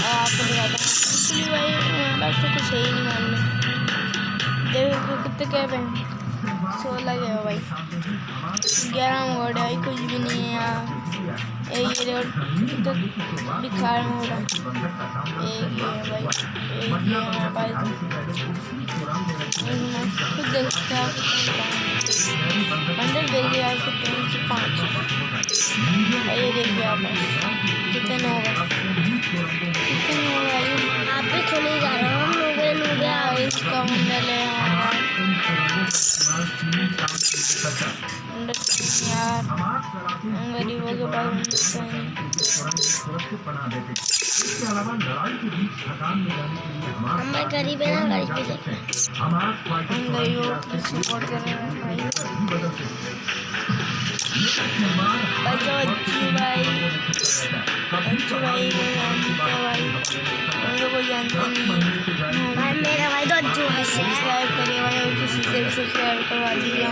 आपको दिखाता हूँ एक्चुअली भाई हमारे पास तो कुछ है ही नहीं मालूम। देखो कितने कैब हैं, 16 के है भाई, 11 मोड है, कुछ भी नहीं है यार। एक ये तो बिखार मोड है, एक ये है भाई, एक ये हमारे पास खुद देखते हैं बंडल दे गया आपको 3 से 5। ये देखिए आप कितने हो गए, कितने हो गए, आप भी खुले जा रहे हो, हम लोग इसका बंडल है यार, गरीबों के पास हमें गरीब है ना, गरीब हम गरीबों की सपोर्ट कर रहे हैं भाई। अच्छे भाई को जानते भाई, हम को जानते नहीं भाई। मेरा भाई तो अच्छू है, सब्सक्राइब करिए भाई, किसी से भी सब्सक्राइब करवा दीजिए।